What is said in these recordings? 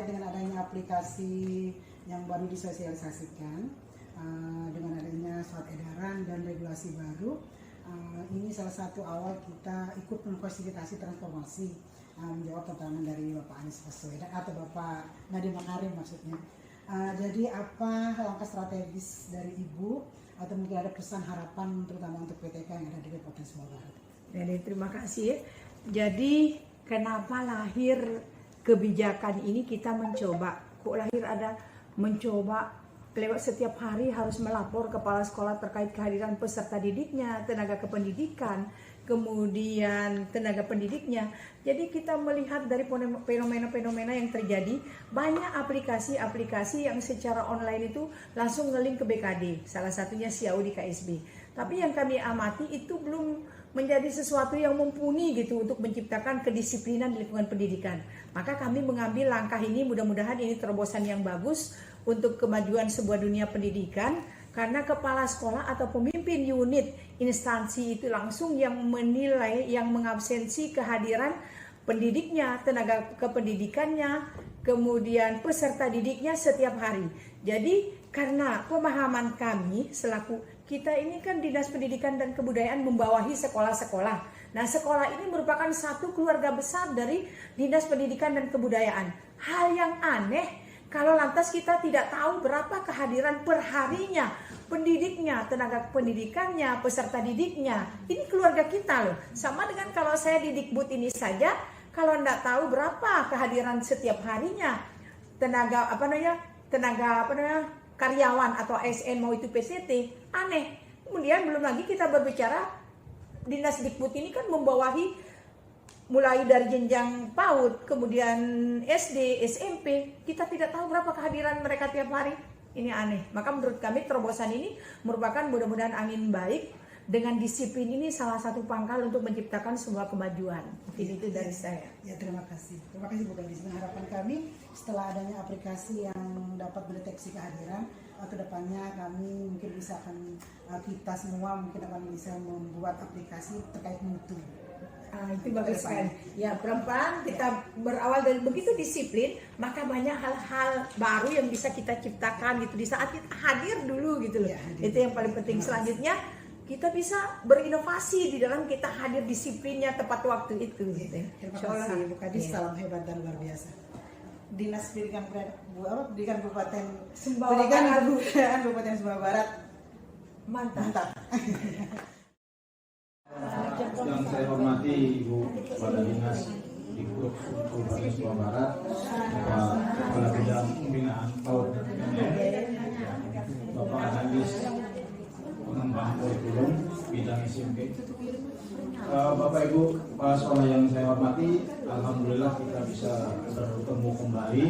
terkait dengan adanya aplikasi yang baru disosialisasikan dengan adanya surat edaran dan regulasi baru. Ini salah satu awal kita ikut memfasilitasi transformasi menjawab tantangan dari Bapak Anies Baswedan atau Bapak Nadiem Makarim maksudnya. Jadi apa langkah strategis dari Ibu atau mungkin ada pesan harapan terutama untuk PTK yang ada di Kabupaten Sumbawa Barat? Jadi terima kasih. Jadi kenapa lahir kebijakan ini kita mencoba? Kok lahir ada mencoba lewat setiap hari harus melapor kepala sekolah terkait kehadiran peserta didiknya, tenaga kependidikan, kemudian tenaga pendidiknya. Jadi kita melihat dari fenomena-fenomena yang terjadi, banyak aplikasi-aplikasi yang secara online itu langsung nge-link ke BKD, salah satunya SIAU di KSB. Tapi yang kami amati itu belum menjadi sesuatu yang mumpuni gitu untuk menciptakan kedisiplinan di lingkungan pendidikan. Maka kami mengambil langkah ini, mudah-mudahan ini terobosan yang bagus untuk kemajuan sebuah dunia pendidikan, karena kepala sekolah atau pemimpin unit instansi itu langsung yang menilai, yang mengabsensi kehadiran pendidiknya, tenaga kependidikannya, kemudian peserta didiknya setiap hari. Jadi karena pemahaman kami selaku kita ini kan Dinas Pendidikan dan Kebudayaan membawahi sekolah-sekolah. Nah, sekolah ini merupakan satu keluarga besar dari Dinas Pendidikan dan Kebudayaan. Hal yang aneh kalau lantas kita tidak tahu berapa kehadiran perharinya pendidiknya, tenaga pendidikannya, peserta didiknya. Ini keluarga kita loh. Sama dengan kalau saya di Dikbud ini saja, kalau tidak tahu berapa kehadiran setiap harinya tenaga karyawan atau ASN mau itu PCT, aneh. Kemudian belum lagi kita berbicara Dinas Dikbud ini kan membawahi mulai dari jenjang PAUD, kemudian SD, SMP, kita tidak tahu berapa kehadiran mereka tiap hari. Ini aneh. Maka menurut kami terobosan ini merupakan mudah-mudahan angin baik. Dengan disiplin ini salah satu pangkal untuk menciptakan sebuah kemajuan. Mungkin itu dari saya. Ya, terima kasih. Terima kasih Bu Gadis. Harapan kami setelah adanya aplikasi yang dapat mendeteksi kehadiran, ke depannya kami mungkin bisa kita semua mungkin akan bisa membuat aplikasi terkait mutu. Itu bagus sekali. Ya, pelan-pelan kita berawal dari begitu disiplin, maka banyak hal-hal baru yang bisa kita ciptakan gitu di saat kita hadir dulu gitu loh. Ya, itu yang paling penting. Selanjutnya kita bisa berinovasi di dalam kita hadir disiplinnya tepat waktu itu gitu. Terima kasih Bu Kadis, salam hebat dan luar biasa. Dinas Pendidikan Kabupaten Sumbawa Barat. Mantap. Yang saya hormati Ibu Kepala Dinas Dikbud Kabupaten Sumbawa Barat, Bapak Kepala Bidang Pembinaan PAUD, Bapak Analis Pengembang Kurikulum Bidang SMP, Bapak Ibu Kepala Sekolah yang saya hormati, alhamdulillah kita bisa bertemu kembali.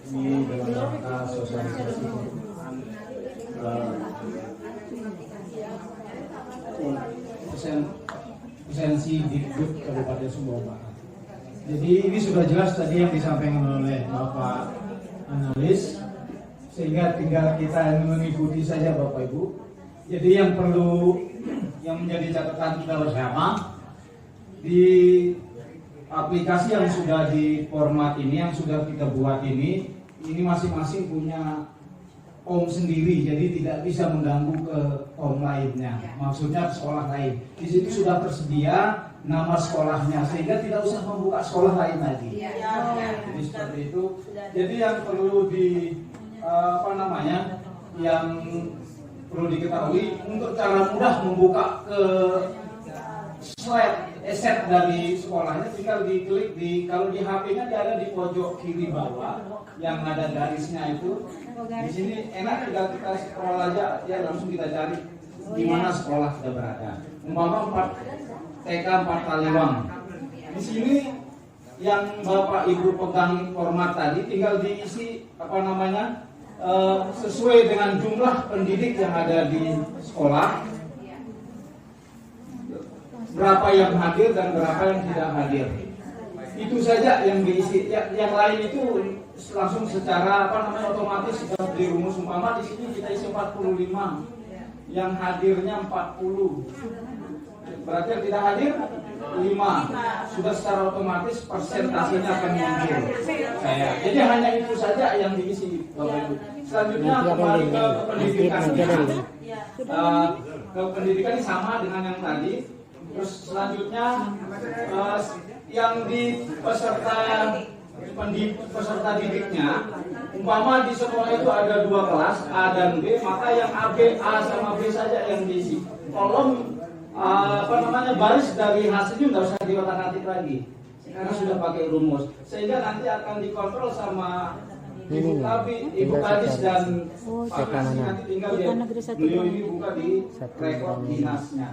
Ini dalam rangka sosialisasi esensi Dikbud Kabupaten Sumbawa Barat. Jadi ini sudah jelas tadi yang disampaikan oleh Bapak Analis, sehingga tinggal kita mengikuti saja Bapak Ibu. Jadi yang menjadi catatan kita bersama di aplikasi yang sudah di format ini, yang sudah kita buat ini masing-masing punya OM sendiri, jadi tidak bisa mengganggu ke OM lainnya. Maksudnya sekolah lain. Di situ sudah tersedia nama sekolahnya, sehingga tidak usah membuka sekolah lain lagi. Jadi seperti itu. Jadi yang perlu yang perlu diketahui untuk cara mudah membuka ke slide eset dari sekolahnya, tinggal diklik kalau di HP-nya dia ada di pojok kiri bawah yang ada garisnya itu. Di sini enak, tinggal kita scroll aja ya, langsung kita cari di mana sekolah sudah berada. Umpama TK 4 Taliwang. Di sini yang Bapak Ibu pegang format tadi tinggal diisi sesuai dengan jumlah pendidik yang ada di sekolah, berapa yang hadir dan berapa yang tidak hadir. Itu saja yang diisi. Yang lain itu langsung secara otomatis sudah dirumus. Umpama di sini kita isi 45, yang hadirnya 40. Berarti yang tidak hadir 5 sudah secara otomatis persentasenya akan muncul. Jadi hanya itu saja yang diisi Bapak Ibu. Selanjutnya kembali ke pendidikan. Ke pendidikan ini sama dengan yang tadi. Terus selanjutnya yang di peserta didiknya, umpama di sekolah itu ada 2 kelas A dan B, maka yang A sama B saja yang diisi. Kolom baris dari hasilnya nggak usah diotak-atik lagi karena sudah pakai rumus, sehingga nanti akan dikontrol sama Ibu Kadis dan Pak Kasih. Nanti tinggal beliau ini buka di rekod dinasnya.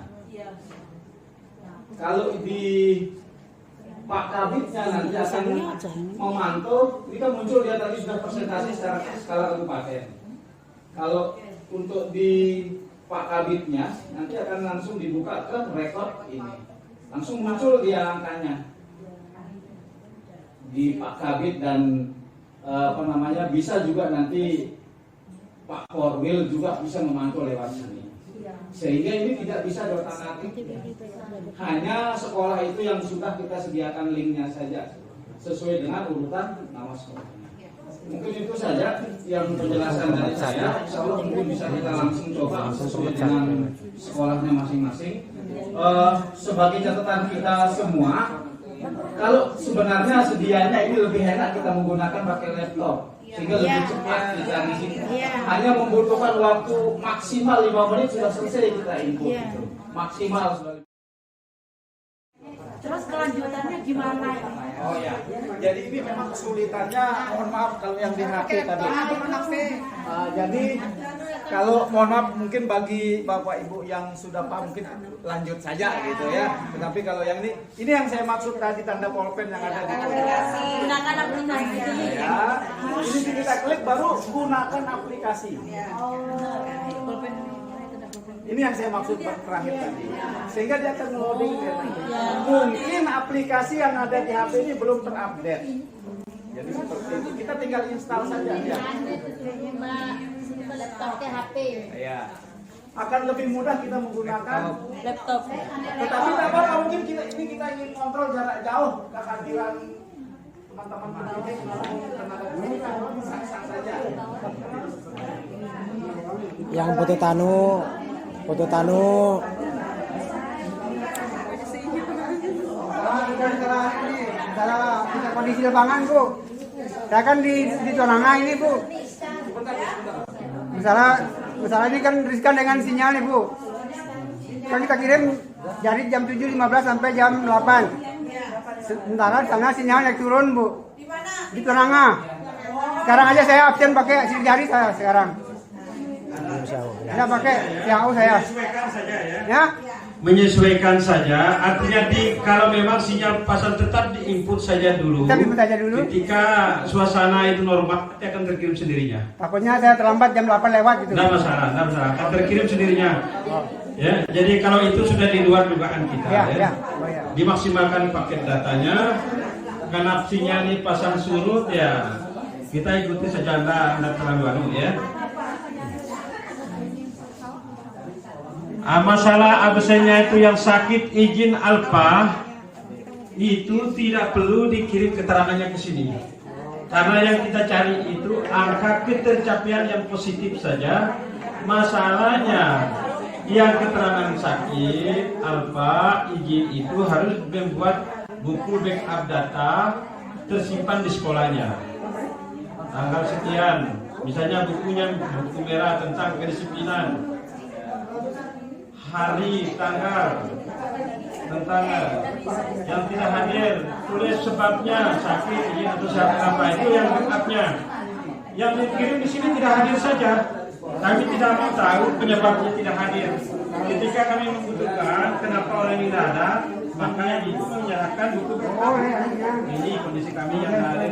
Kalau di Pak Kabitnya nanti akan memantau, ini kan muncul dia tadi sudah presentasi secara skala kabupaten. Kalau untuk di Pak Kabitnya nanti akan langsung dibuka ke rekod ini, langsung muncul dia angkanya di Pak Kabit dan bisa juga nanti Pak Korwil juga bisa memantau lewat sini. Sehingga ini tidak bisa diotak-atik. Hanya sekolah itu yang sudah kita sediakan linknya saja sesuai dengan urutan nama sekolahnya. Mungkin itu saja yang penjelasan dari saya. Insya Allah mungkin bisa kita langsung coba sesuai dengan sekolahnya masing-masing. Sebagai catatan kita semua, kalau sebenarnya sedianya ini lebih enak kita menggunakan pakai laptop, sehingga lebih cepat kita ngisi. Hanya membutuhkan waktu maksimal 5 menit sudah selesai kita input. Maksimal. Terus kelanjutannya gimana? Oh ya, jadi ini memang kesulitannya, mohon maaf kalau yang di HP tadi. Jadi kalau mohon maaf mungkin bagi Bapak Ibu yang sudah paham mungkin lanjut saja gitu ya. Tetapi kalau yang ini yang saya maksud tadi tanda pulpen yang ada di Gunakan aplikasi. ya. Ini kita klik baru gunakan aplikasi. Ini yang saya maksud terakhir tadi. Sehingga dia akan loading mungkin aplikasi yang ada di HP ini belum terupdate. Jadi seperti itu. Kita tinggal install saja ya. Laptop ke HP. Ya. Akan lebih mudah kita menggunakan Laptop. Tetapi tidak apa mungkin kita ingin kontrol jarak jauh kehadiran teman-teman pendidik maupun tenaga pendidik sah-sah saja. Yang foto tanu Misalnya kondisi lapangan Bu, saya kan di Tonanga ini Bu. Misalnya ini kan riskan dengan sinyal nih Bu. Kan kita kirim dari jam 7.15 sampai jam 8. Sementara sana sinyalnya turun Bu. Di Tonanga. Sekarang aja saya absen pakai sidik jari saya sekarang. Saya pakai CAO saya. Ya. Menyesuaikan saja, artinya kalau memang sinyal pasang tetap diinput saja dulu. Kita input saja dulu. Ketika suasana itu normal, nanti akan terkirim sendirinya. Takutnya saya terlambat jam 8 lewat gitu. Tidak masalah, akan terkirim sendirinya. Ya, jadi kalau itu sudah di luar dugaan kita, ya. Dimaksimalkan paket datanya. Karena sinyal ini pasang surut, ya kita ikuti saja, anda terlalu ya. Masalah absennya itu yang sakit izin alfa itu tidak perlu dikirim keterangannya ke sini, karena yang kita cari itu angka ketercapaian yang positif saja. Masalahnya yang keterangan sakit alfa izin itu harus membuat buku backup data tersimpan di sekolahnya, tanggal sekian, misalnya buku merah tentang kedisiplinan, hari, tanggal, tentang yang tidak hadir, tulis sebabnya sakit ini atau sakit apa, itu yang backupnya. Yang dikirim di sini tidak hadir saja, kami tidak mau tahu penyebabnya tidak hadir. Ketika kami membutuhkan kenapa orang ini tidak ada, makanya itu menyerahkan buku backup. Ini kondisi kami yang ada.